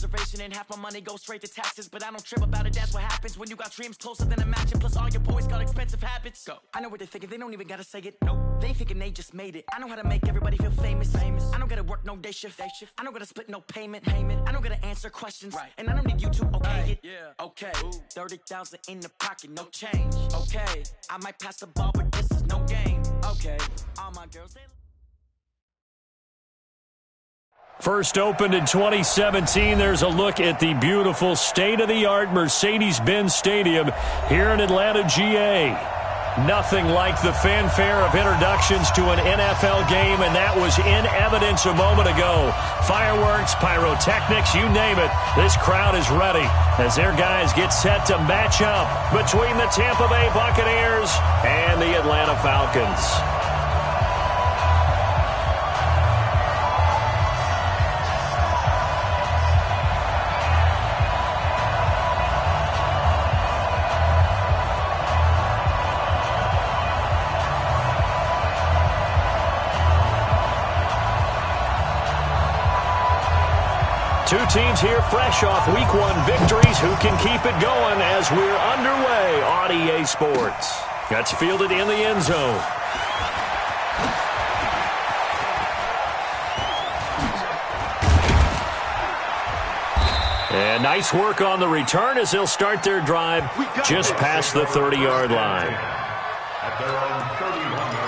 reservation and half my money goes straight to taxes. But I don't trip about it, that's what happens when you got dreams closer than a match. Plus all your boys got expensive habits. Go. I know what they're thinking, they don't even gotta say it. Nope. They thinking they just made it. I know how to make everybody feel famous. I don't gotta work no day shift. I don't gotta split no payment. I don't gotta answer questions. Right. And I don't need you to okay it. Yeah. Okay. 30,000 in the pocket, no change. Okay. I might pass the ball, but this is no game. Okay. All my girls, they... First opened in 2017, there's a look at the beautiful state-of-the-art Mercedes-Benz Stadium here in Atlanta, GA. Nothing like the fanfare of introductions to an NFL game, and that was in evidence a moment ago. Fireworks, pyrotechnics, you name it. This crowd is ready as their guys get set to match up between the Tampa Bay Buccaneers and the Atlanta Falcons. Two teams here fresh off Week 1 victories who can keep it going as we're underway on EA Sports. That's fielded in the end zone. And nice work on the return as they'll start their drive just past the 30-yard line. At their own 31-yard line.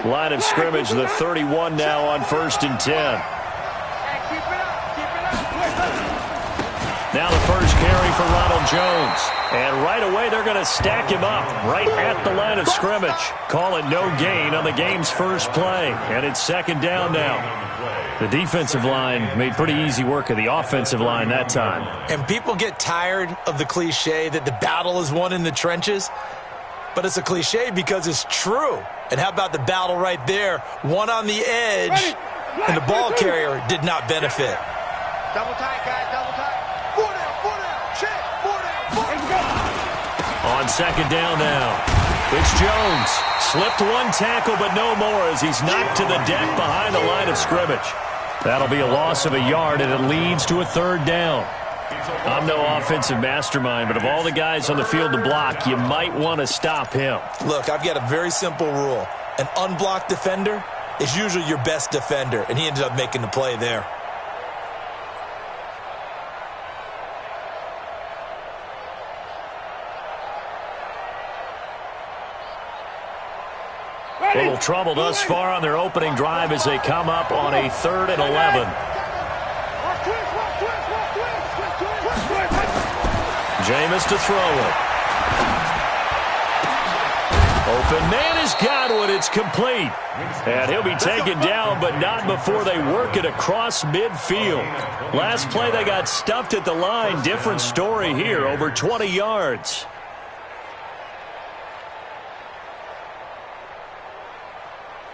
Line of scrimmage, the 31 now on 1st and 10. Now the first carry for Ronald Jones. And right away they're going to stack him up right at the line of scrimmage. Call it no gain on the game's first play. And it's 2nd down now. The defensive line made pretty easy work of the offensive line that time. And people get tired of the cliche that the battle is won in the trenches. But it's a cliche because it's true. And how about the battle right there? One on the edge, and the ball carrier did not benefit. Double tight, guys, double tight. 4 down, check, 4 down. On 2nd down now, it's Jones. Slipped one tackle, but no more as he's knocked to the deck behind the line of scrimmage. That'll be a loss of a yard, and it leads to a 3rd down. I'm no offensive mastermind, but of all the guys on the field to block, you might want to stop him. Look, I've got a very simple rule. An unblocked defender is usually your best defender, and he ended up making the play there. A little trouble thus far on their opening drive as they come up on a 3rd and 11. Jameis to throw it. Open man has got one. It's complete. And he'll be taken down, but not before they work it across midfield. Last play, they got stuffed at the line. Different story here, over 20 yards.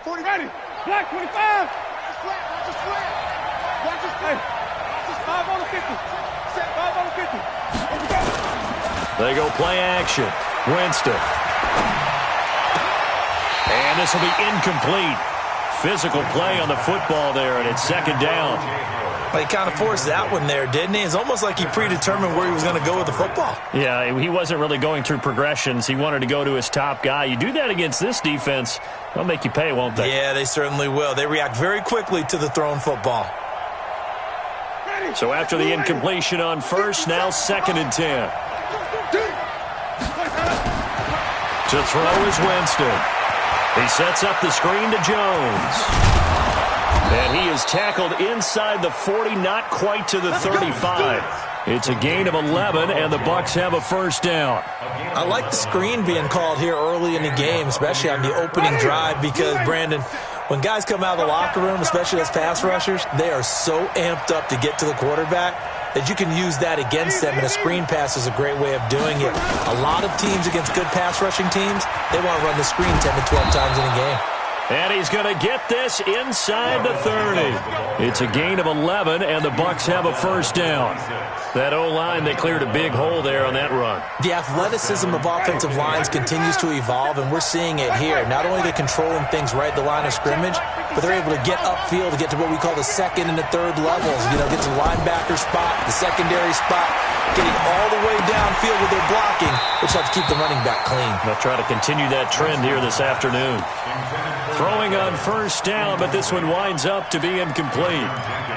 Ready. Black 25. Watch this flat. Watch this flat. Watch this flat. Watch this 5 on the 50. Set 5 on the 50. They go play action. Winston. And this will be incomplete. Physical play on the football there, and it's 2nd down. Well, he kind of forced that one there, didn't he? It's almost like he predetermined where he was going to go with the football. Yeah, he wasn't really going through progressions. He wanted to go to his top guy. You do that against this defense, they'll make you pay, won't they? Yeah, they certainly will. They react very quickly to the thrown football. So after the incompletion on 1st, now 2nd and 10. To throw is Winston. He sets up the screen to Jones. And he is tackled inside the 40, not quite to the 35. It's a gain of 11, and the Bucs have a 1st down. I like the screen being called here early in the game, especially on the opening drive, because, Brandon, when guys come out of the locker room, especially as pass rushers, they are so amped up to get to the quarterback that you can use that against them, and a screen pass is a great way of doing it. A lot of teams against good pass rushing teams, they want to run the screen 10 to 12 times in a game. And he's going to get this inside the 30. It's a gain of 11, and the Bucs have a first down. That O-line, they cleared a big hole there on that run. The athleticism of offensive lines continues to evolve, and we're seeing it here. Not only are they controlling things right at the line of scrimmage, but they're able to get upfield to get to what we call the second and the third levels. You know, get to the linebacker spot, the secondary spot, getting all the way downfield with their blocking, which helps keep the running back clean. They'll try to continue that trend here this afternoon. Throwing on first down, but this one winds up to be incomplete.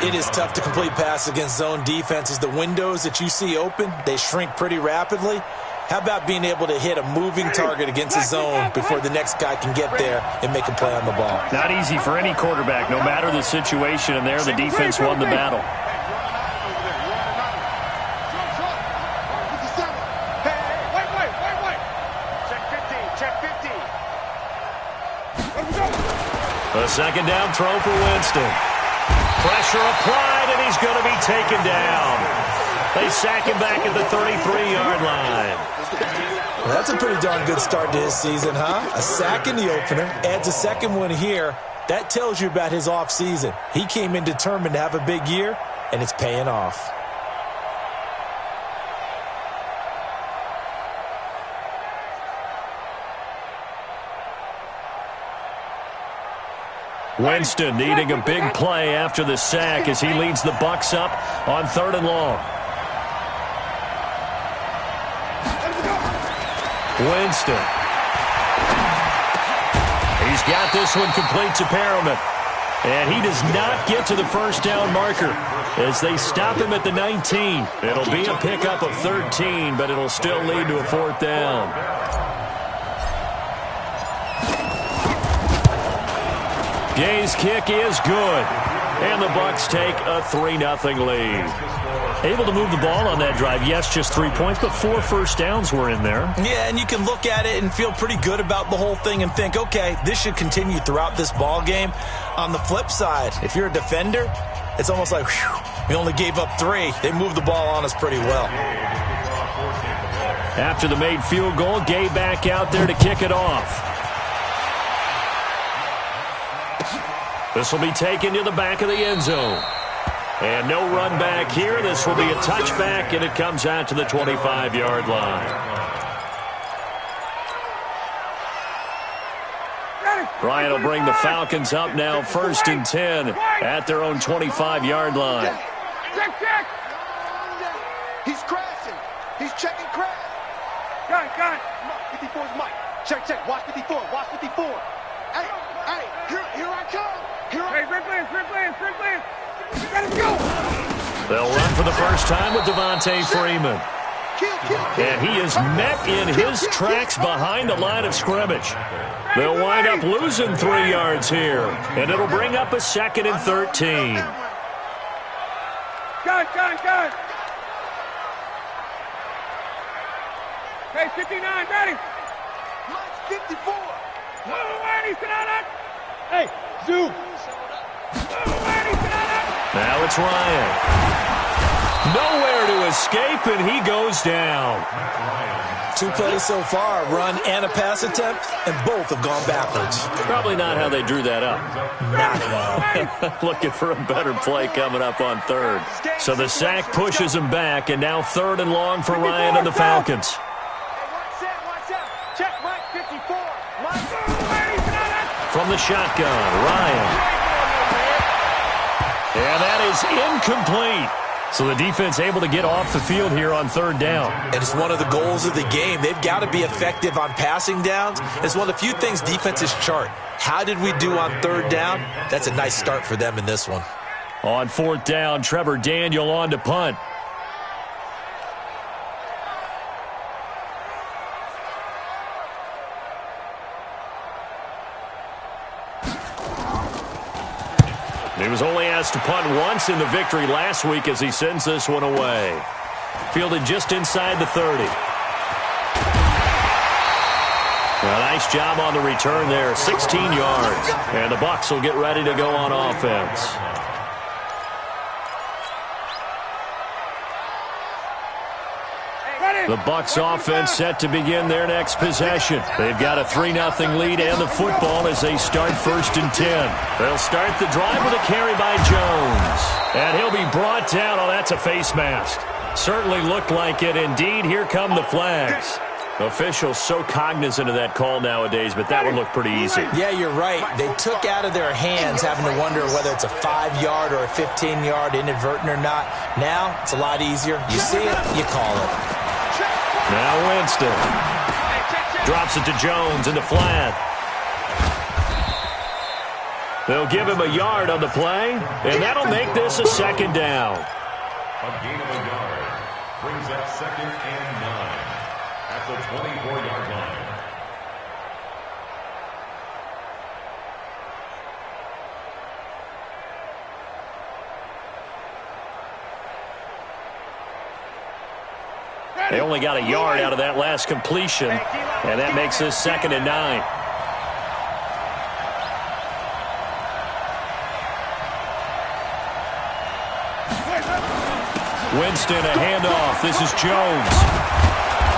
It is tough to complete passes against zone defenses. The windows that you see open, they shrink pretty rapidly. How about being able to hit a moving target against a zone before the next guy can get there and make a play on the ball? Not easy for any quarterback, no matter the situation, and there the defense won the battle. A second down throw for Winston. Pressure applied, and he's going to be taken down. They sack him back at the 33-yard line. Well, that's a pretty darn good start to his season, huh? A sack in the opener, adds a second one here. That tells you about his offseason. He came in determined to have a big year, and it's paying off. Winston needing a big play after the sack as he leads the Bucs up on 3rd and long. Winston. He's got this one complete to Perriman. And he does not get to the first down marker as they stop him at the 19. It'll be a pickup of 13, but it'll still lead to a 4th down. Gay's kick is good, and the Bucs take a 3-0 lead. Able to move the ball on that drive. Yes, just 3 points, but 4 first downs were in there. Yeah, and you can look at it and feel pretty good about the whole thing and think, okay, this should continue throughout this ball game. On the flip side, if you're a defender, it's almost like, whew, we only gave up 3. They moved the ball on us pretty well. After the made field goal, Gay back out there to kick it off. This will be taken to the back of the end zone. And no run back here. This will be a touchback, and it comes out to the 25-yard line. Ryan will bring the Falcons up now 1st and 10 at their own 25-yard line. Check. He's crashing. He's checking crash. Got it. 54's Mike. Check. Watch 54. Hey, here I come. Hey, sprint plans. Let's go. They'll run for the first time with Devontae Freeman. And he is met in his tracks behind the line of scrimmage. They'll wind up losing 3 yards here, and it'll bring up a 2nd and 13. Gun. Hey, 59, ready. 54. Hey, zoom. Now it's Ryan. Nowhere to escape, and he goes down. 2 plays so far, run and a pass attempt, and both have gone backwards. Probably not how they drew that up. Not at all. Looking for a better play coming up on 3rd. So the sack pushes him back, and now 3rd and long for Ryan and the Falcons. Check, Mike, 54. From the shotgun, Ryan. And that is incomplete. So the defense able to get off the field here on 3rd down. And it's one of the goals of the game. They've got to be effective on passing downs. It's one of the few things defenses chart. How did we do on 3rd down? That's a nice start for them in this one. On 4th down, Trevor Daniel on to punt. He was only asked to punt once in the victory last week as he sends this one away. Fielded just inside the 30. A nice job on the return there, 16 yards. And the Bucs will get ready to go on offense. The Bucs offense set to begin their next possession. They've got a 3-0 lead and the football as they start 1st and 10. They'll start the drive with a carry by Jones. And he'll be brought down. Oh, that's a face mask. Certainly looked like it. Indeed, here come the flags. Officials so cognizant of that call nowadays, but that would look pretty easy. Yeah, you're right. They took out of their hands having to wonder whether it's a 5-yard or a 15-yard inadvertent or not. Now, it's a lot easier. You see it, you call it. Now Winston drops it to Jones in the flat. They'll give him a yard on the play, and that'll make this a 2nd down. A gain of a yard brings up 2nd and 9 at the 24-yard line. They only got a yard out of that last completion, and that makes this 2nd and 9. Winston, a handoff. This is Jones.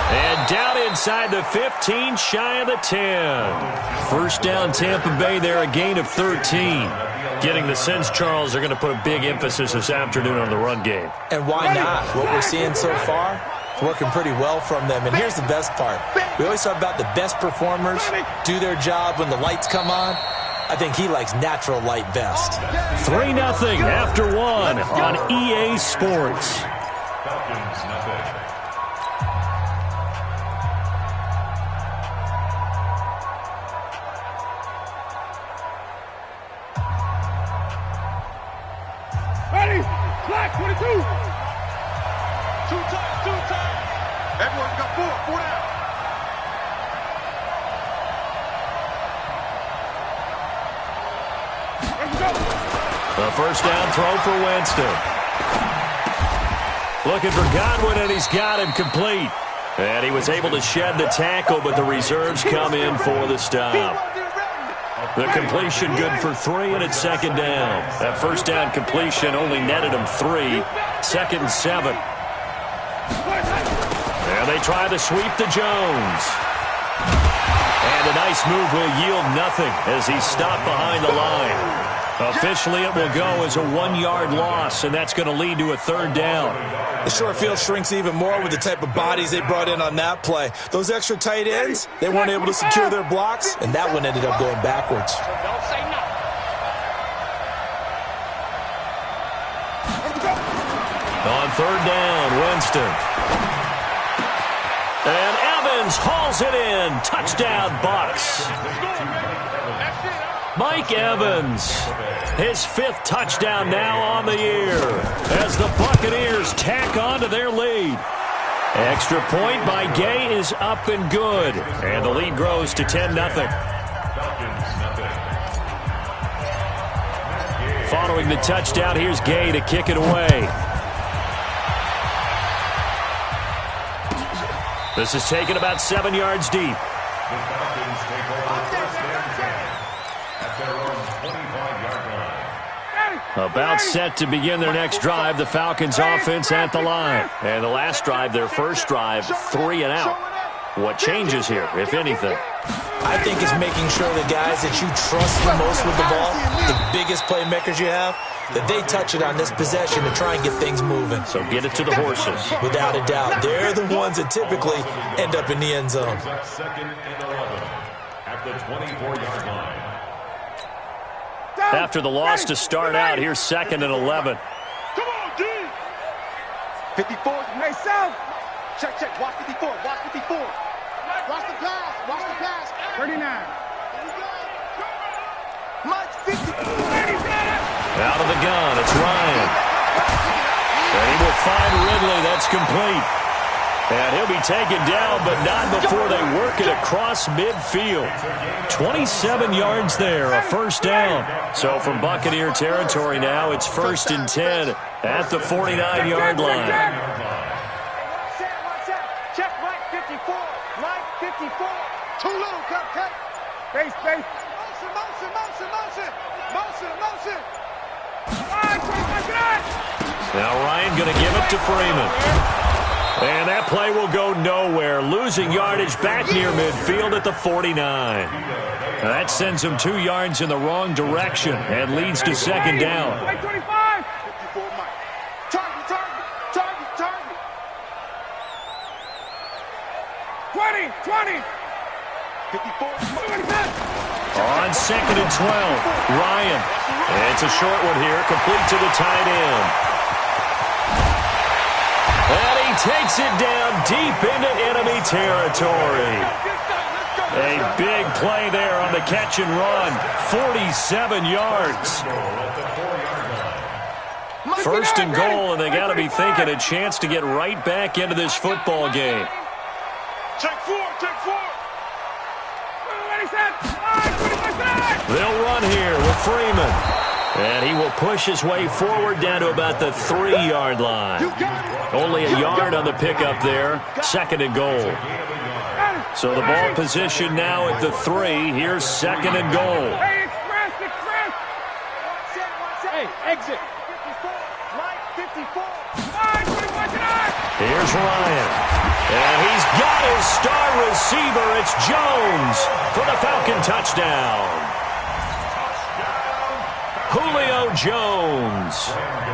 And down inside the 15, shy of the 10. First down, Tampa Bay there, a gain of 13. Getting the sense, Charles, they're going to put a big emphasis this afternoon on the run game. And why not? What we're seeing so far, it's working pretty well from them. And here's the best part. We always talk about the best performers do their job when the lights come on. I think he likes natural light best. 3-0 after 1 on EA Sports. Falcons, nothing. Ready? Black 22. Two times. Everyone got 4 down. Let's go. The first down throw for Winston. Looking for Godwin, and he's got him complete. And he was able to shed the tackle, but the reserves come in for the stop. The completion good for 3, and it's 2nd down. That first down completion only netted him 3. 2nd and 7. And they try to sweep to Jones. And a nice move will yield nothing as he's stopped behind the line. Officially, it will go as a 1-yard loss, and that's going to lead to a 3rd down. The short field shrinks even more with the type of bodies they brought in on that play. Those extra tight ends, they weren't able to secure their blocks, and that one ended up going backwards. Don't say no. On 3rd down, Winston. And Evans hauls it in. Touchdown, Bucs. Mike Evans, his 5th touchdown now on the year as the Buccaneers tack on to their lead. Extra point by Gay is up and good, and the lead grows to 10-0. Following the touchdown, here's Gay to kick it away. This is taken about 7 yards deep. The Falcons take over 1st and 10 at their own 25-yard line. About set to begin their next drive, the Falcons offense at the line. And the last drive, their first drive, 3 and out. What changes here, if anything? I think it's making sure the guys that you trust the most with the ball, the biggest playmakers you have, that they touch it on this possession to try and get things moving. So get it to the horses. Without a doubt, they're the ones that typically end up in the end zone. 2nd and 11 at the 24-yard line. After the loss to start out, here's 2nd and 11. Come on, D. 54. Hey, South. Check. Watch 54. Watch 54. Watch the pass. 39. Mike 50. Out of the gun, it's Ryan. And he will find Ridley. That's complete. And he'll be taken down, but not before they work it across midfield. 27 yards there, a first down. So from Buccaneer territory now, it's 1st and 10 at the 49-yard line. Check right 54. Right 54. Too little, cut. Face. Motion. Now Ryan going to give it to Freeman. And That play will go nowhere. Losing yardage back near midfield at the 49. Now that sends them 2 yards in the wrong direction and leads to second down. 25. 20. 54. On second and 12, Ryan. It's a short one here, complete to the tight end. And he takes it down deep into enemy territory. A big play there on the catch and run. 47 yards. First and goal, and they got to be thinking a chance to get right back into this football game. Take four. They'll run here with Freeman. And he will push his way forward down to about the 3-yard line. Only a yard on the pickup there. Second and goal. So the ball position now at the 3. Here's second and goal. Hey, express. Hey, exit. 54. Here's Ryan. And he's got his star receiver. It's Jones for the Falcon touchdown. Julio Jones,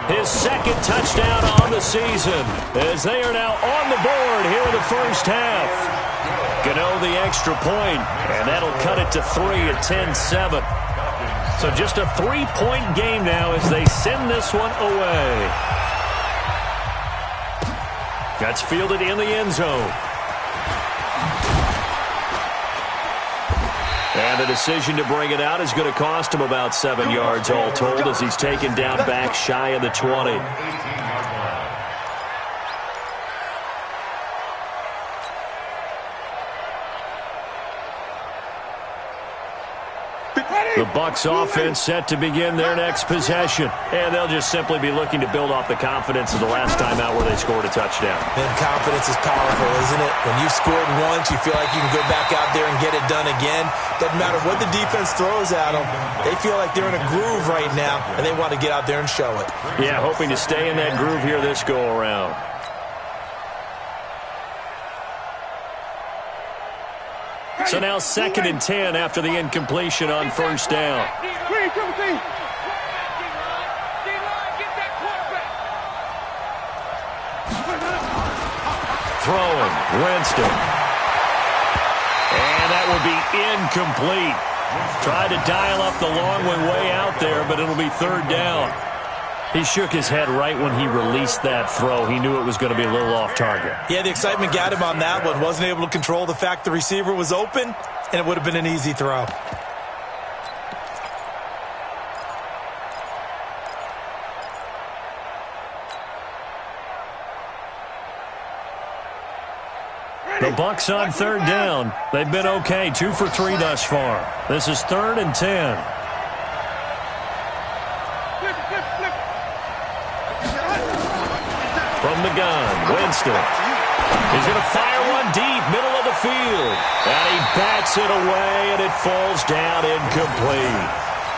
his second touchdown on the season, as they are now on the board here in the first half. Gano the extra point, and that'll cut it to 3 at 10-7. So just a 3-point game now as they send this one away. That's fielded in the end zone. And the decision to bring it out is going to cost him about 7 yards all told as he's taken down back shy of the 20. The Bucs offense set to begin their next possession. And they'll just simply be looking to build off the confidence of the last time out where they scored a touchdown. And confidence is powerful, isn't it? When you've scored once, you feel like you can go back out there and get it done again. Doesn't matter what the defense throws at them. They feel like they're in a groove right now, and they want to get out there and show it. Yeah, hoping to stay in that groove here this go-around. So now second and 10 after the incompletion on first down. Throwing, Winston. And that will be incomplete. Tried to dial up the long one way out there, but it'll be third down. He shook his head right when he released that throw. He knew it was going to be a little off target. Yeah, the excitement got him on that one. Wasn't able to control the fact the receiver was open, and it would have been an easy throw. The Bucs on third down. They've been okay, 2 for 3 thus far. This is third and 10. From the gun, Winston. He's going to fire one deep, middle of the field. And he bats it away, and it falls down incomplete.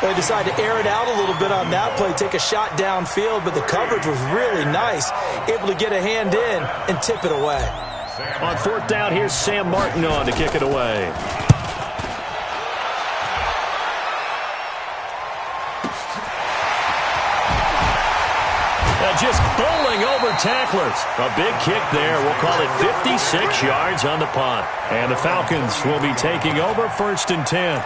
They decided to air it out a little bit on that play, take a shot downfield, but the coverage was really nice. Able to get a hand in and tip it away. On fourth down, here's Sam Martin on to kick it away. Just bowling over tacklers. A big kick there. We'll call it 56 yards on the punt. And the Falcons will be taking over first and 10.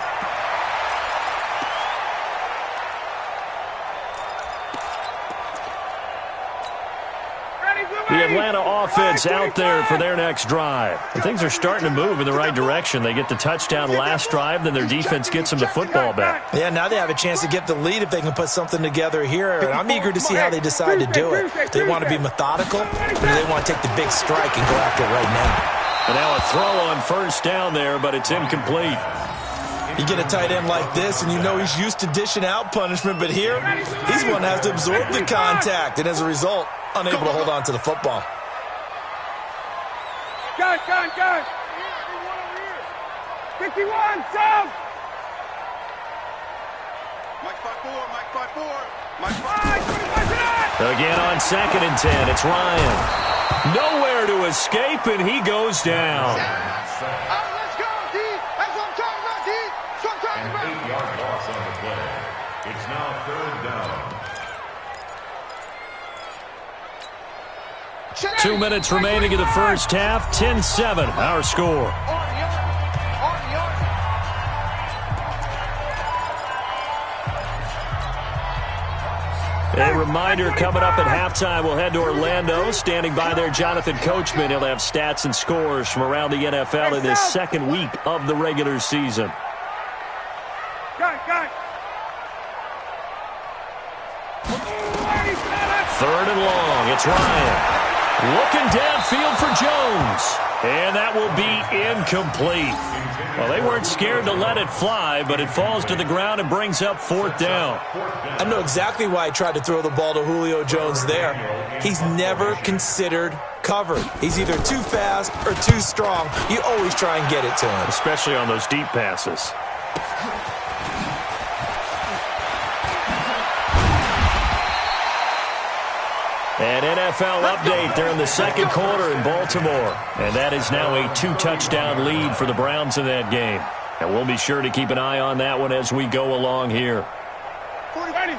The Atlanta offense out there for their next drive. And things are starting to move in the right direction. They get the touchdown last drive, then their defense gets them the football back. Yeah, now they have a chance to get the lead if they can put something together here. And I'm eager to see how they decide to do it. Do they want to be methodical, or do they want to take the big strike and go after it right now? And now a throw on first down there, but it's incomplete. You get a tight end like this, and you know he's used to dishing out punishment, but here, he's one that has to absorb the contact, and as a result, unable to hold on to the football. Gun. 51, south. Mike 5-4. Again on second and 10, it's Ryan. Nowhere to escape, and he goes down. Let's go, D. That's what I'm talking about, D. That's what I'm talking An about. 8-yard loss on the play. It's now 3rd down. 2 minutes remaining in the first half. 10-7, our score. A reminder, coming up at halftime, we'll head to Orlando. Standing by there, Jonathan Coachman. He'll have stats and scores from around the NFL in this second week of the regular season. Third and long. It's Ryan. Looking downfield for Jones. And that will be incomplete. Well, they weren't scared to let it fly, but it falls to the ground and brings up 4th down. I know exactly why he tried to throw the ball to Julio Jones there. He's never considered covered. He's either too fast or too strong. You always try and get it to him. Especially on those deep passes. An NFL update there in the second quarter in Baltimore. And that is now a 2-touchdown lead for the Browns in that game. And we'll be sure to keep an eye on that one as we go along here.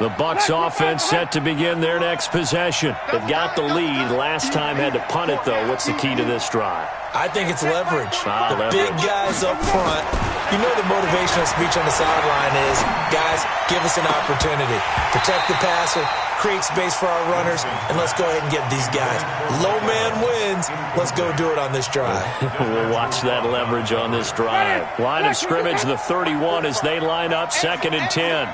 The Bucs offense set to begin their next possession. They've got the lead. Last time had to punt it, though. What's the key to this drive? I think it's leverage. Leverage. Big guys up front. You know the motivational speech on the sideline is, guys, give us an opportunity. Protect the passer, create space for our runners, and let's go ahead and get these guys. Low man wins. Let's go do it on this drive. We'll watch that leverage on this drive. Line of scrimmage, the 31 as they line up, 2nd and 10.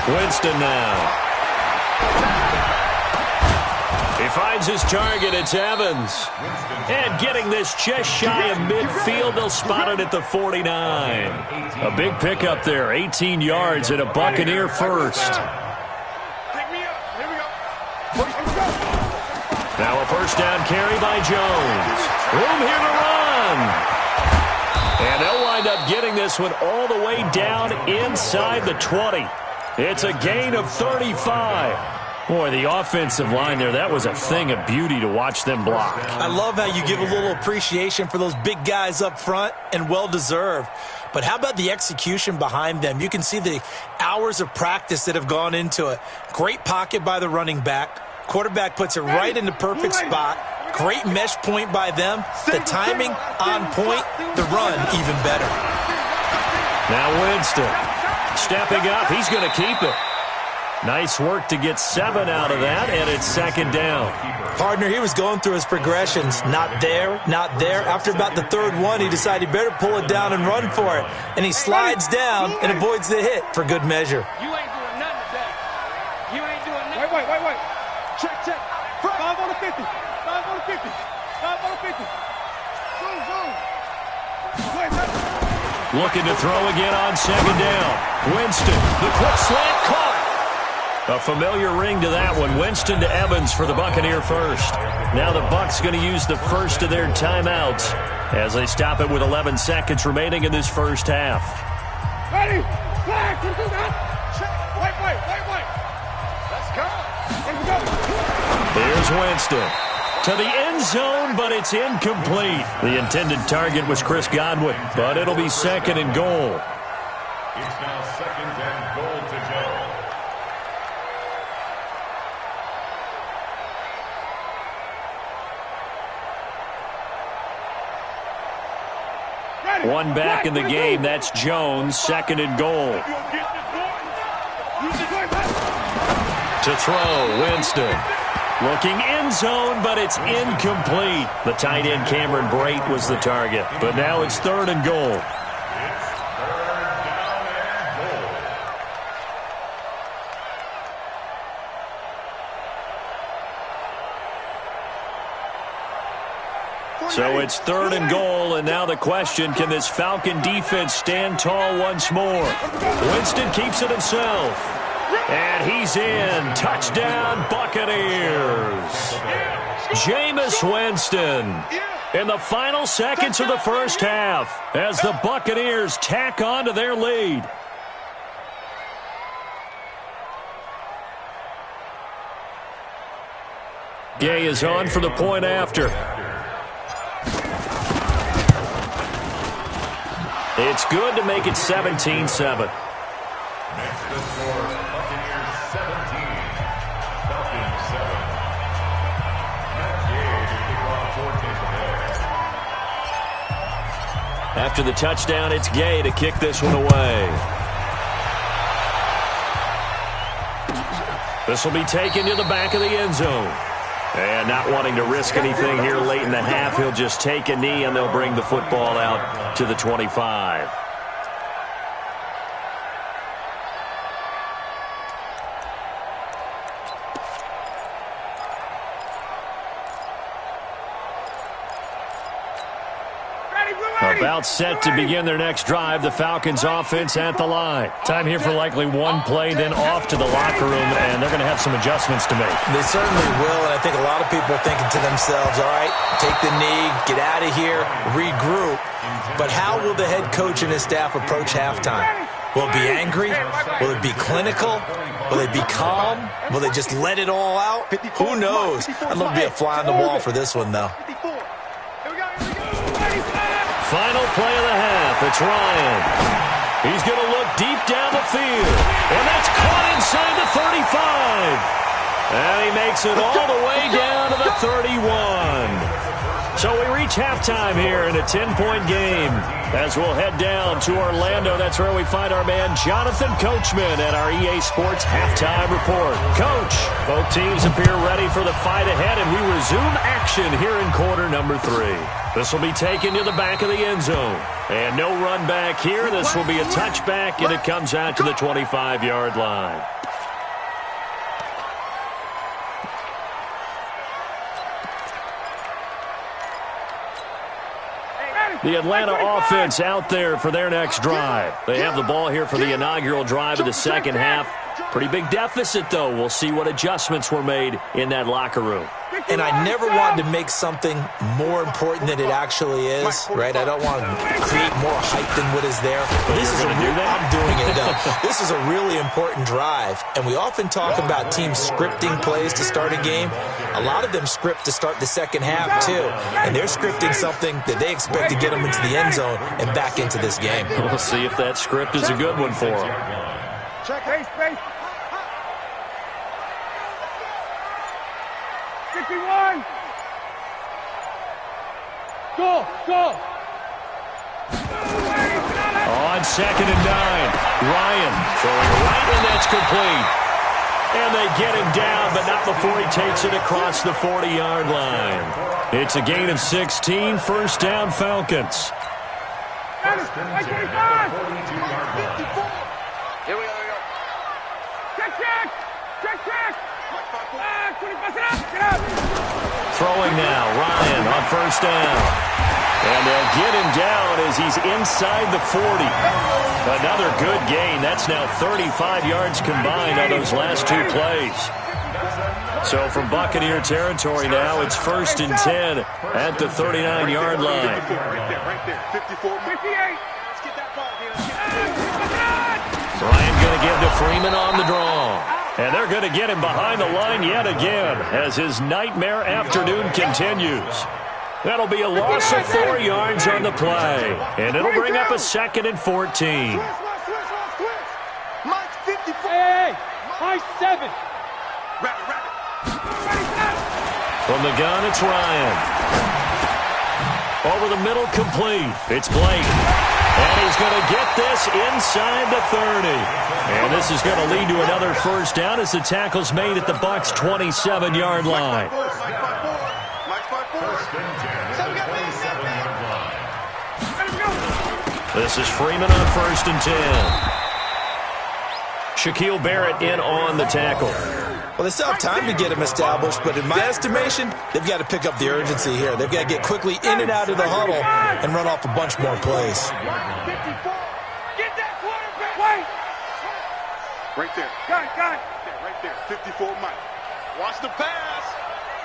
Winston now. He finds his target. It's Evans. And getting this just shy of midfield, they'll spot it at the 49. A big pickup there, 18 yards and a Buccaneer first. Now a first down carry by Jones. Room here to run. And they'll wind up getting this one all the way down inside the 20. It's a gain of 35. Boy, the offensive line there, that was a thing of beauty to watch them block. I love how you give a little appreciation for those big guys up front, and well-deserved. But how about the execution behind them? You can see the hours of practice that have gone into it. Great pocket by the running back. Quarterback puts it right in the perfect spot. Great mesh point by them. The timing on point. The run even better. Now Winston stepping up. He's going to keep it. Nice work to get 7 out of that, and it's 2nd down. Partner, he was going through his progressions. Not there, not there. After about the 3rd one, he decided he better pull it down and run for it. And he slides down and avoids the hit for good measure. You ain't doing nothing today. You ain't doing nothing. Wait. Check. 5 on the 50. 5 on the 50. 5 on the 50. Zoom. Looking to throw again on 2nd down. Winston, the quick slant caught. A familiar ring to that one. Winston to Evans for the Buccaneer first. Now the Bucs going to use the first of their timeouts as they stop it with 11 seconds remaining in this first half. Ready? Flag. Wait. Let's go. Here's Winston to the end zone, but it's incomplete. The intended target was Chris Godwin, but it'll be 2nd and goal. It's now 2nd and goal to go. One back in the game. That's Jones. 2nd and goal. To throw, Winston. Looking end zone, but it's incomplete. The tight end Cameron Brate was the target. But now it's 3rd and goal. It's 3rd down and goal. So it's 3rd and goal, and now the question, can this Falcon defense stand tall once more? Winston keeps it himself. And he's in. Touchdown, Buccaneers. Jameis Winston in the final seconds of the first half as the Buccaneers tack on to their lead. Gay is on for the point after. It's good to make it 17-7. Next to score, Buccaneers 17, Falcons 7. Matt Gay to kick off for Tampa Bay. After the touchdown, it's Gay to kick this one away. This will be taken to the back of the end zone. And not wanting to risk anything here late in the half, he'll just take a knee and they'll bring the football out to the 25. About set to begin their next drive, the Falcons offense at the line. Time here for likely one play, then off to the locker room, and they're going to have some adjustments to make. They certainly will, and I think a lot of people are thinking to themselves, all right, take the knee, get out of here, regroup. But how will the head coach and his staff approach halftime? Will it be angry? Will it be clinical? Will it be calm? Will they just let it all out? Who knows? I'd love to be a fly on the wall for this one, though. Final play of the half. It's Ryan. He's going to look deep down the field. And that's caught inside the 35. And he makes it all the way down to the 31. So we reach halftime here in a 10-point game. As we'll head down to Orlando, that's where we find our man Jonathan Coachman at our EA Sports Halftime Report. Coach, both teams appear ready for the fight ahead, and we resume action here in quarter number 3. This will be taken to the back of the end zone. And no run back here. This will be a touchback, and it comes out to the 25-yard line. The Atlanta offense out there for their next drive. They have the ball here for the inaugural drive of the second half. Pretty big deficit, though. We'll see what adjustments were made in that locker room. And I never wanted to make something more important than it actually is, right? I don't want to create more hype than what is there. But this is I'm doing it, though. This is a really important drive. And we often talk about teams scripting plays to start a game. A lot of them script to start the second half, too. And they're scripting something that they expect to get them into the end zone and back into this game. We'll see if that script is a good one for them. Check, space. 51. Go. On 2nd and 9, Ryan throwing right, and that's complete. And they get him down, but not before he takes it across the 40-yard line. It's a gain of 16, first down Falcons. Here we go. Check. 25, get up. Throwing now, Ryan on first down. And they'll get him down as he's inside the 40. Another good gain. That's now 35 yards combined on those last two plays. So from Buccaneer territory now, it's 1st and 10 at the 39-yard line. Right there. 54, 58. Let's get that ball here. Ryan going to give to Freeman on the draw. And they're going to get him behind the line yet again as his nightmare afternoon continues. That'll be a loss of 4 yards on the play. And it'll bring up a 2nd and 14. Mike's 54. Hey, Mike's 7. Rabbit. From the gun, it's Ryan. Over the middle, complete. It's Blake. And he's going to get this inside the 30. And this is going to lead to another first down as the tackle's made at the Bucs' 27-yard line. This is Freeman on 1st and 10. Shaquille Barrett in on the tackle. Well, they still have time to get him established, but in my estimation, they've got to pick up the urgency here. They've got to get quickly in and out of the huddle and run off a bunch more plays. Get that quarterback. Wait. Right there. Got it. Right there. 54 Mike. Watch the pass.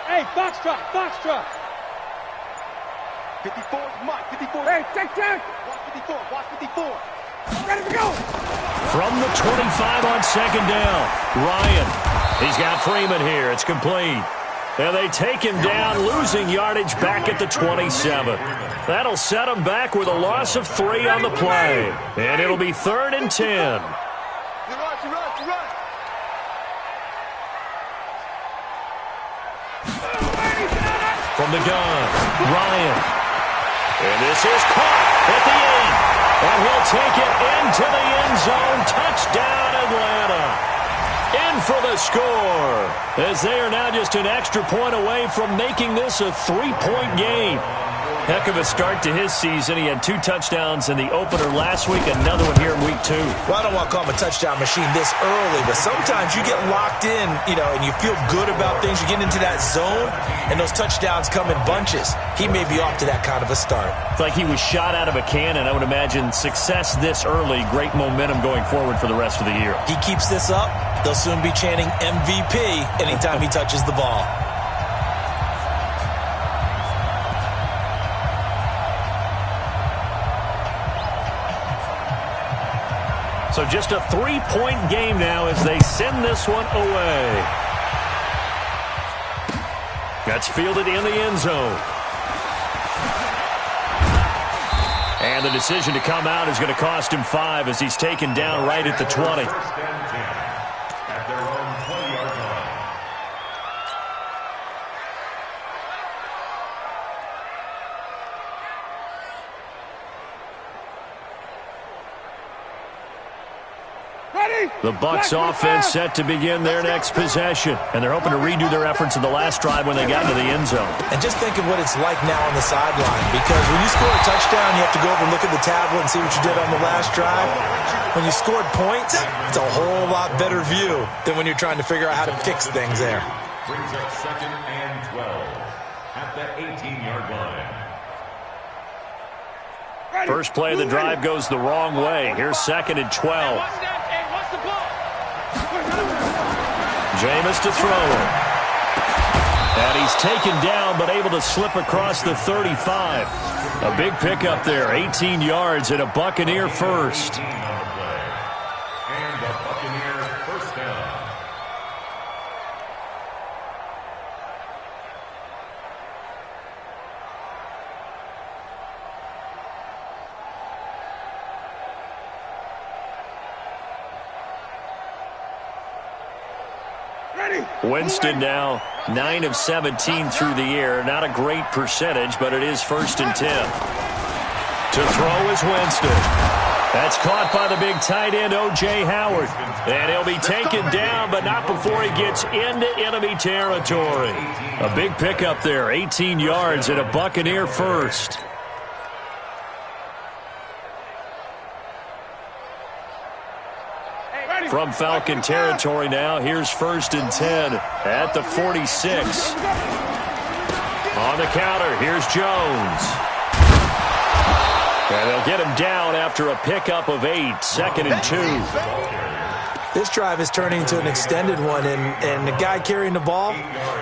Hey, Foxtrot. 54 Mike. 54. Hey, check. Watch 54. Ready to go. From the 25 on 2nd down, Ryan. He's got Freeman here. It's complete. And they take him down, losing yardage back at the 27. That'll set him back with a loss of 3 on the play. And it'll be 3rd and 10. From the gun, Ryan. And this is caught at the 8. And he'll take it into the end zone. Touchdown, Atlanta. In for the score, as they are now just an extra point away from making this a 3-point game. Heck of a start to his season. He had 2 touchdowns in the opener last week, another one here in week 2. Well, I don't want to call him a touchdown machine this early, but sometimes you get locked in, and you feel good about things. You get into that zone, and those touchdowns come in bunches. He may be off to that kind of a start. It's like he was shot out of a cannon. I would imagine success this early, great momentum going forward for the rest of the year. He keeps this up, they'll soon be chanting MVP anytime he touches the ball. So just a 3-point game now as they send this one away. That's fielded in the end zone. And the decision to come out is going to cost him 5 as he's taken down right at the 20. At their own 20-yard line. The Bucs offense set to begin their next possession. And they're hoping to redo their efforts in the last drive when they got into the end zone. And just think of what it's like now on the sideline. Because when you score a touchdown, you have to go over and look at the tablet and see what you did on the last drive. When you scored points, it's a whole lot better view than when you're trying to figure out how to fix things there. Brings up 2nd and 12 at the 18-yard line. First play of the drive goes the wrong way. Here's 2nd and 12. Jameis to throw it. And he's taken down but able to slip across the 35. A big pickup there, 18 yards and a Buccaneer first. And a Buccaneer first down. Winston now 9 of 17 through the air. Not a great percentage, but it is 1st and 10. To throw is Winston. That's caught by the big tight end, O.J. Howard. And he'll be taken down, but not before he gets into enemy territory. A big pickup there, 18 yards and a Buccaneer first. From Falcon territory now, here's 1st and 10 at the 46. On the counter, here's Jones. And they'll get him down after a pickup of 8, 2nd and 2. This drive is turning into an extended one, and the guy carrying the ball,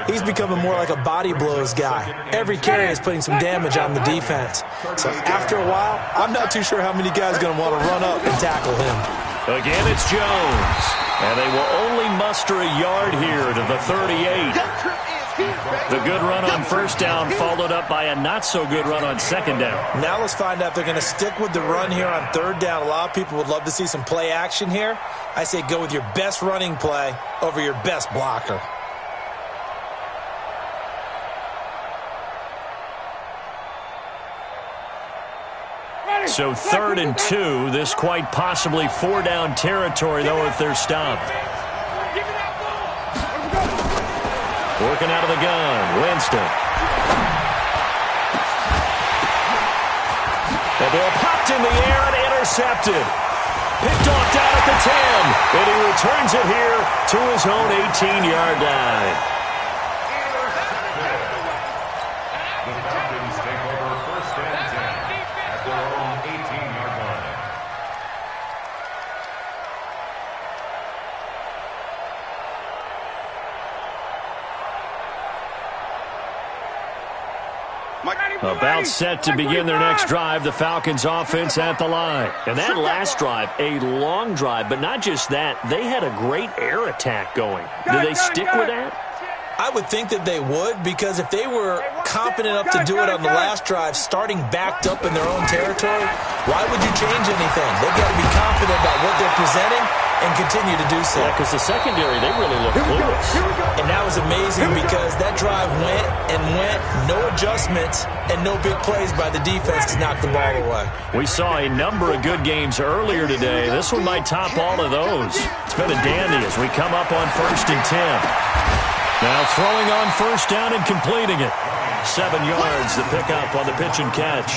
he's becoming more like a body blows guy. Every carry is putting some damage on the defense. So after a while, I'm not too sure how many guys are going to want to run up and tackle him. Again, it's Jones. And they will only muster a yard here to the 38. The good run on 1st down followed up by a not-so-good run on 2nd down. Now let's find out if they're going to stick with the run here on 3rd down. A lot of people would love to see some play action here. I say go with your best running play over your best blocker. So 3rd and 2, this quite possibly 4-down territory, though, if they're stopped. Working out of the gun, Winston. The ball popped in the air and intercepted. Picked off down at the 10, and he returns it here to his own 18-yard line. The Falcons take over 1st and 10 at their own 18-yard line. About set to begin their next drive, the Falcons offense at the line. And that last drive, a long drive, but not just that, they had a great air attack going. Do they stick with that? I would think that they would, because if they were confident enough to do it on the last drive, starting backed up in their own territory, why would you change anything? They've got to be confident about what they're presenting and continue to do so. Yeah, because the secondary, they really look clueless. And that was amazing because that drive went and went, no adjustments, and no big plays by the defense to knock the ball away. We saw a number of good games earlier today. This one might top all of those. It's been a dandy as we come up on 1st and 10. Now throwing on 1st down and completing it. 7 yards to pick up on the pitch and catch.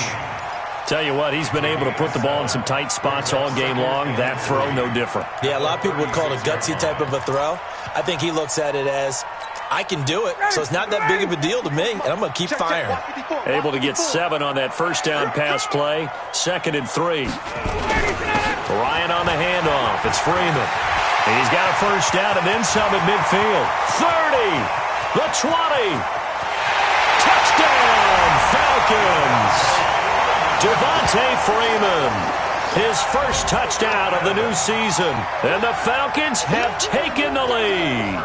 Tell you what, he's been able to put the ball in some tight spots all game long. That throw, no different. Yeah, a lot of people would call it a gutsy type of a throw. I think he looks at it as, I can do it, so it's not that big of a deal to me, and I'm going to keep firing. Able to get 7 on that 1st down pass play. 2nd and 3. Ryan on the handoff. It's Freeman. He's got a 1st down and then some at midfield. 30, the 20. Touchdown, Falcons. Devontae Freeman, his 1st touchdown of the new season. And the Falcons have taken the lead.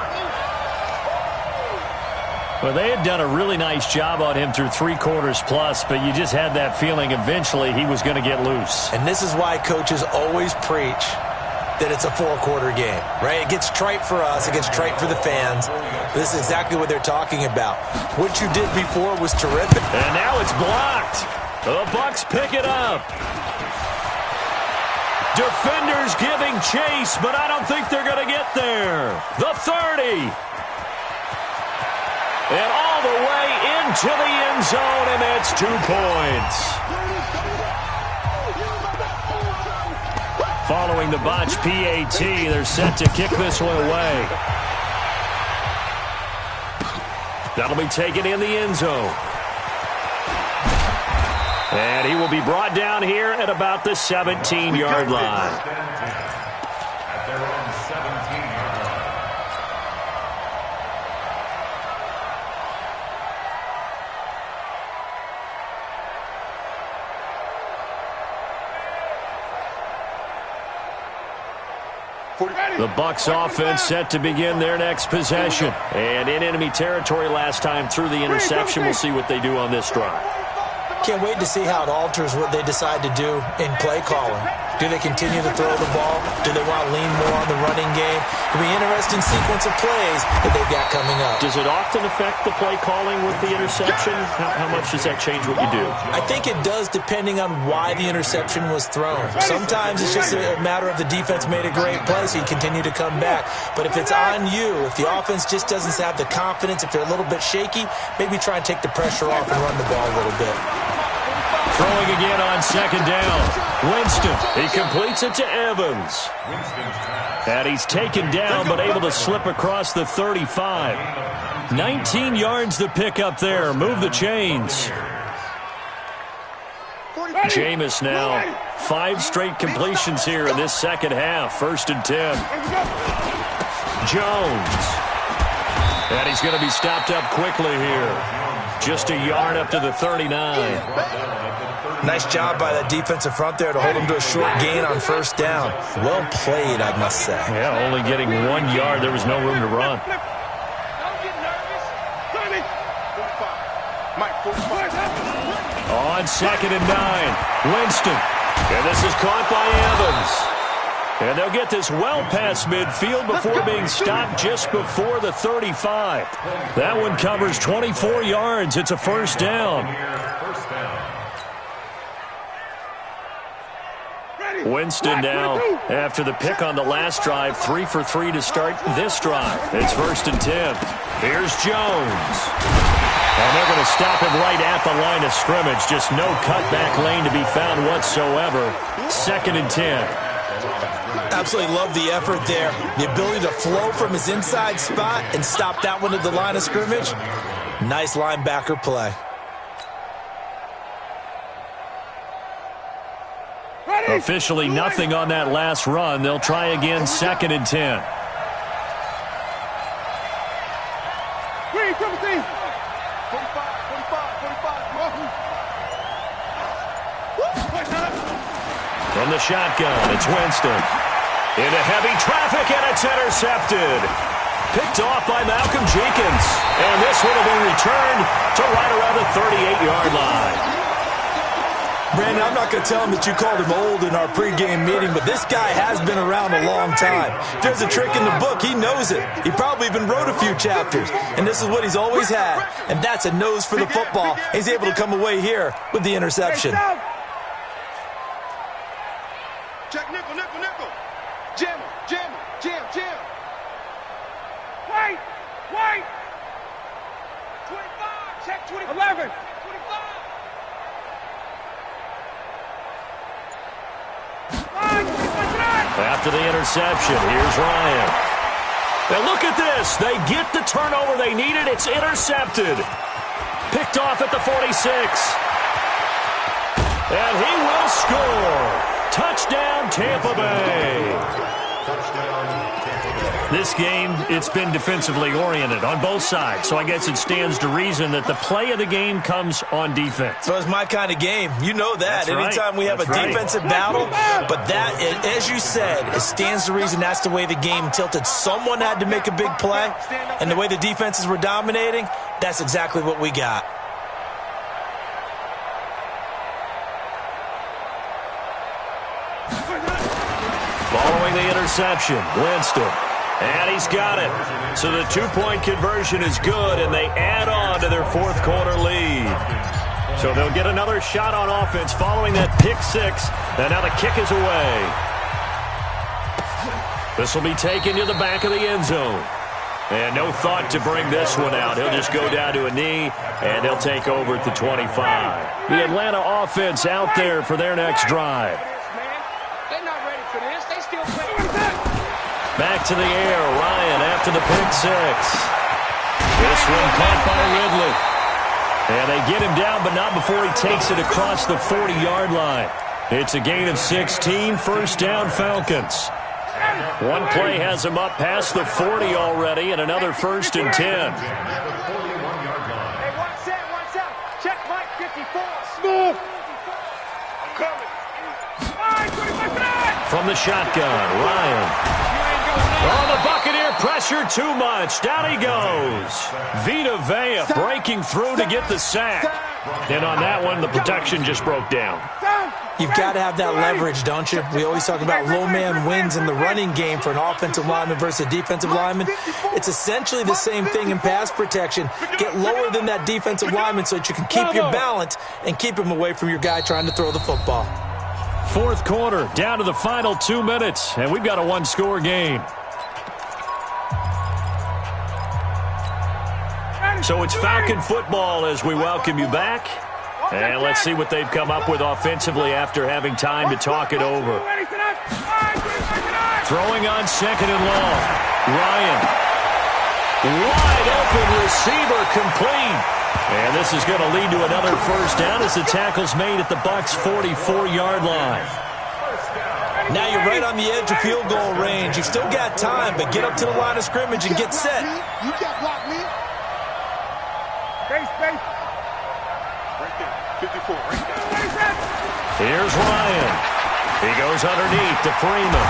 Well, they had done a really nice job on him through 3 quarters plus, but you just had that feeling eventually he was going to get loose. And this is why coaches always preach that it's a 4-quarter game, right? It gets trite for us. It gets trite for the fans. This is exactly what they're talking about. What you did before was terrific. And now it's blocked. The Bucs pick it up. Defenders giving chase, but I don't think they're going to get there. The 30. And all the way into the end zone, and that's 2 points. Following the botch PAT, they're set to kick this one away. That'll be taken in the end zone. And he will be brought down here at about the 17-yard line. At their own 17-yard line. The Bucs offense set to begin their next possession. And in enemy territory last time through the interception. We'll see what they do on this drive. Can't wait to see how it alters what they decide to do in play calling. Do they continue to throw the ball? Do they want to lean more on the running game? It'll be an interesting sequence of plays that they've got coming up. Does it often affect the play calling with the interception? How much does that change what you do? I think it does, depending on why the interception was thrown. Sometimes it's just a matter of the defense made a great play, so you continue to come back. But if it's on you, if the offense just doesn't have the confidence, if they're a little bit shaky, maybe try and take the pressure off and run the ball a little bit. Throwing again on 2nd down. Winston, he completes it to Evans. And he's taken down but able to slip across the 35. 19 yards to pick up there. Move the chains. Jameis now. 5 straight completions here in this second half. 1st and 10. Jones. And he's going to be stopped up quickly here. Just a yard up to the 39. Nice job by that defensive front there to hold him to a short gain on 1st down. Well played, I must say. Yeah, only getting 1 yard. There was no room to run. On 2nd and 9, Winston. And this is caught by Evans. And they'll get this well past midfield before being stopped just before the 35. That one covers 24 yards. It's a 1st down. Winston now, after the pick on the last drive, 3 for 3 to start this drive. It's 1st and 10. Here's Jones. And they're going to stop him right at the line of scrimmage. Just no cutback lane to be found whatsoever. 2nd and 10. Absolutely love the effort there. The ability to flow from his inside spot and stop that one at the line of scrimmage. Nice linebacker play. Officially nothing on that last run. They'll try again, 2nd and 10. From the shotgun, it's Winston. Into heavy traffic, and it's intercepted. Picked off by Malcolm Jenkins. And this one will be returned to right around the 38-yard line. Brandon, I'm not going to tell him that you called him old in our pregame meeting, but this guy has been around a long time. If there's a trick in the book, he knows it. He probably even wrote a few chapters, and this is what he's always had, and that's a nose for the football. He's able to come away here with the interception. Check nickel, nickel, nickel. Jam him, jam him, jam, jam. Wait, wait. 25, check 25. 11. 25. After the interception, here's Ryan. Now look at this. They get the turnover they needed. It's intercepted. Picked off at the 46. And he will score. Touchdown, Tampa Bay. This game, it's been defensively oriented on both sides, so I guess it stands to reason that the play of the game comes on defense. So it's my kind of game. You know that. That's anytime right. we have That's a defensive battle, but that, as you said, it stands to reason that's the way the game tilted. Someone had to make a big play, and the way the defenses were dominating, that's exactly what we got. Following the interception, Winston. And he's got it. So the two-point conversion is good, and they add on to their fourth quarter lead. So they'll get another shot on offense following that pick six. And now the kick is away. This will be taken to the back of the end zone. And no thought to bring this one out. He'll just go down to a knee, and he'll take over at the 25. The Atlanta offense out there for their next drive. They're not ready for this. They still play. Back to the air, Ryan after the pick six. This one caught by Ridley. And they get him down, but not before he takes it across the 40-yard line. It's a gain of 16, first down Falcons. One play has him up past the 40 already, and another first and 10. Hey, one set. Check Mike 54. Smooth. I'm coming. From the shotgun, Ryan. Oh, the Buccaneer pressure too much. Down he goes. Vita Vea breaking through to get the sack. And on that one, the protection just broke down. You've got to have that leverage, don't you? We always talk about low man wins in the running game for an offensive lineman versus a defensive lineman. It's essentially the same thing in pass protection. Get lower than that defensive lineman so that you can keep your balance and keep him away from your guy trying to throw the football. Fourth quarter, down to the final 2 minutes, and we've got a one-score game. So it's Falcon football as we welcome you back. And let's see what they've come up with offensively after having time to talk it over. Throwing on second and long. Ryan. Wide open receiver complete. And this is going to lead to another first down as the tackle's made at the Bucs 44-yard line. Now you're right on the edge of field goal range. You've still got time, but get up to the line of scrimmage and get set. You can't block me. Space. Right there. 54. Right there. Here's Ryan. He goes underneath to Freeman.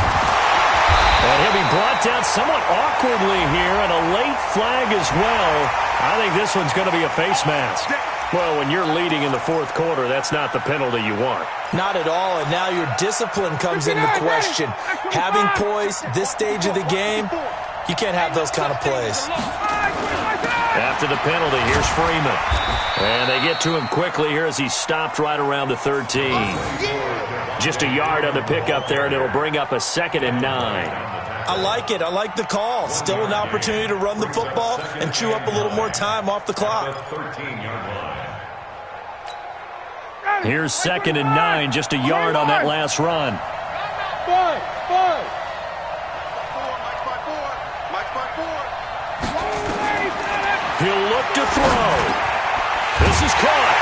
And he'll be brought down somewhat awkwardly here, and a late flag as well. I think this one's going to be a face mask. Well, when you're leading in the fourth quarter, that's not the penalty you want. Not at all, and now your discipline comes into question. Having poise this stage of the game, you can't have those kind of plays. After the penalty, here's Freeman. And they get to him quickly here as he's stopped right around the 13. Just a yard on the pickup there, and it'll bring up a 2nd and 9. I like it. I like the call. Still an opportunity to run the football and chew up a little more time off the clock. Here's 2nd and 9, just a yard on that last run. He'll look to throw. This is caught.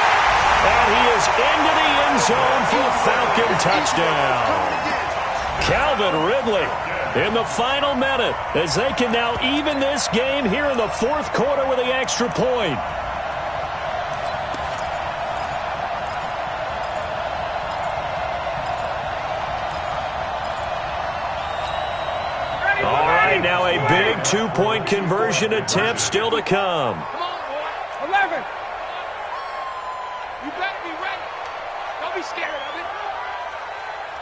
And he is into the end zone for a Falcon touchdown. Calvin Ridley in the final minute as they can now even this game here in the fourth quarter with the extra point. All right, now a big big two-point conversion attempt still to come. Come on, boy. 11. You better be ready. Don't be scared of it.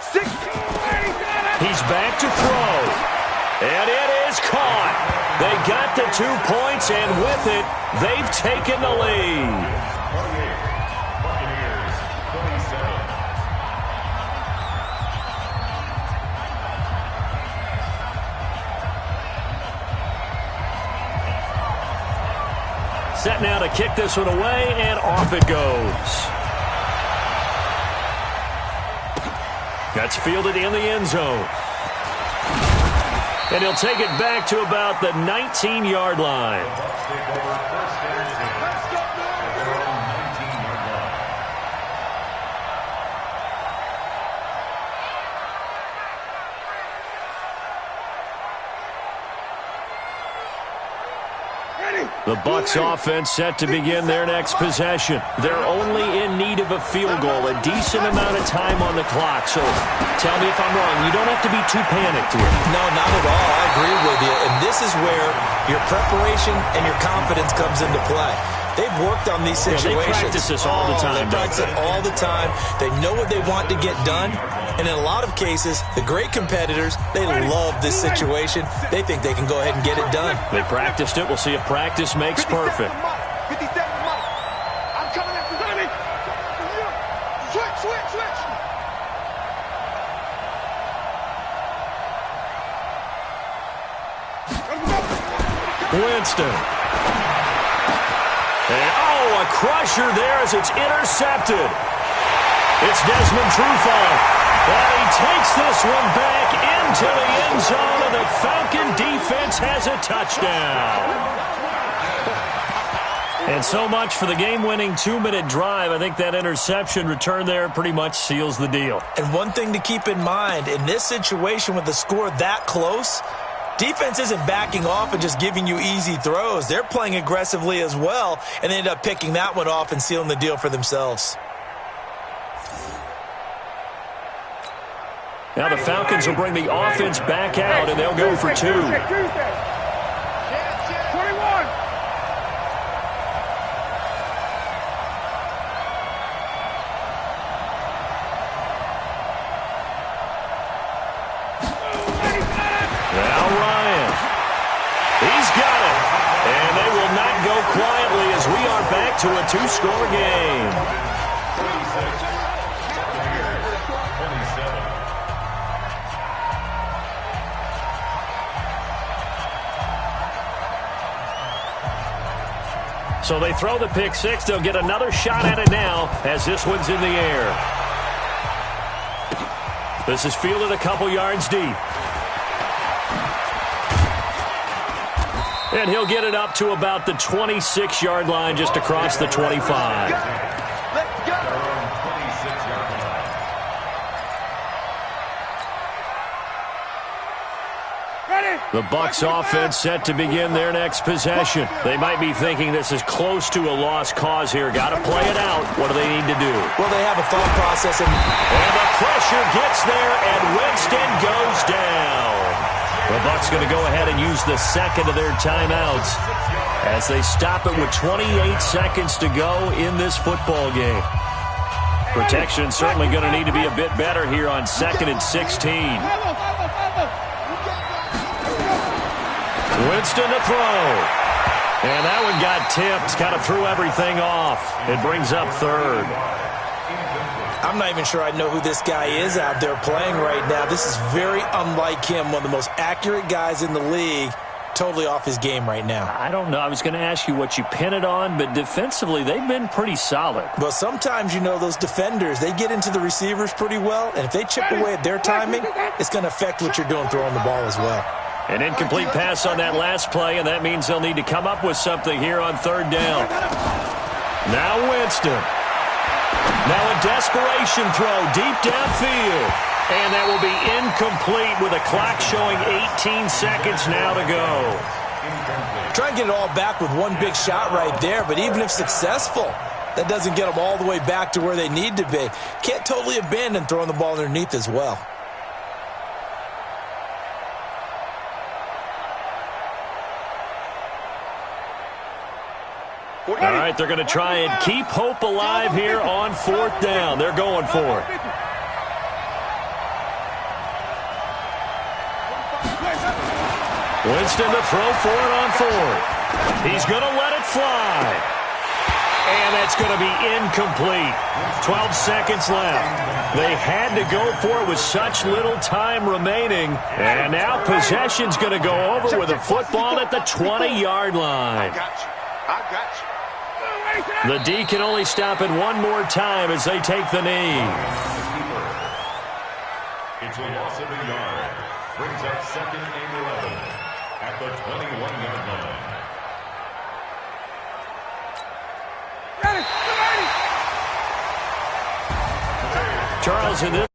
6. He's back to throw. And it is caught. They got the 2 points, and with it, they've taken the lead. 28. Buccaneers, 27. Set now to kick this one away, and off it goes. That's fielded in the end zone. And he'll take it back to about the 19-yard line. Bucs take over first and 10 at their own 19-yard line. The Bucs offense set to begin their next possession. They're only in need of a field goal, a decent amount of time on the clock. So tell me if I'm wrong. You don't have to be too panicked here. No, not at all. I agree with you. And this is where your preparation and your confidence comes into play. They've worked on these situations. They practice this all the time. They practice it all the time. They know what they want to get done. And in a lot of cases, the great competitors, they love this situation. They think they can go ahead and get it done. They practiced it. We'll see if practice makes perfect. 57 Mike. I'm coming after you. Switch. Winston. And, a crusher there as it's intercepted. It's Desmond Trufant. And he takes this one back into the end zone, and the Falcon defense has a touchdown. And so much for the game-winning 2-minute drive. I think that interception return there pretty much seals the deal. And one thing to keep in mind, in this situation with the score that close, defense isn't backing off and just giving you easy throws. They're playing aggressively as well, and they end up picking that one off and sealing the deal for themselves. Now the Falcons will bring the offense back out, and they'll go for 2. 21. Now Ryan. He's got it. And they will not go quietly as we are back to a 2-score game. 26. Buccaneers, 27. So they throw the pick six. They'll get another shot at it now as this one's in the air. This is fielded a couple yards deep. And he'll get it up to about the 26-yard line just across the 25. Let's go. Their own 26-yard line. The Bucs offense set to begin their next possession. They might be thinking this is close to a lost cause here. Got to play it out. What do they need to do? Well, they have a thought process. And the pressure gets there, and Winston goes down. The Bucs going to go ahead and use the second of their timeouts as they stop it with 28 seconds to go in this football game. Protection certainly going to need to be a bit better here on 2nd and 16. Winston to throw. And that one got tipped, kind of threw everything off. It brings up 3rd. I'm not even sure I know who this guy is out there playing right now. This is very unlike him, one of the most accurate guys in the league. Totally off his game right now. I don't know. I was going to ask you what you pin it on, but defensively, they've been pretty solid. Well, sometimes, those defenders, they get into the receivers pretty well, and if they chip away at their timing, it's going to affect what you're doing throwing the ball as well. An incomplete pass on that last play, and that means they'll need to come up with something here on 3rd down. Now Winston. Now a desperation throw deep downfield. And that will be incomplete with a clock showing 18 seconds now to go. Try and get it all back with one big shot right there, but even if successful, that doesn't get them all the way back to where they need to be. Can't totally abandon throwing the ball underneath as well. All right, they're going to try and keep hope alive here on 4th down. They're going for it. Winston to throw for it on 4th. He's going to let it fly. And that's going to be incomplete. 12 seconds left. They had to go for it with such little time remaining. And now possession's going to go over with a football at the 20-yard line. I got you. The D can only stop it one more time as they take the knee. It's a loss of a yard. Brings up 2nd and 11 at the 21-yard line. Charles, in this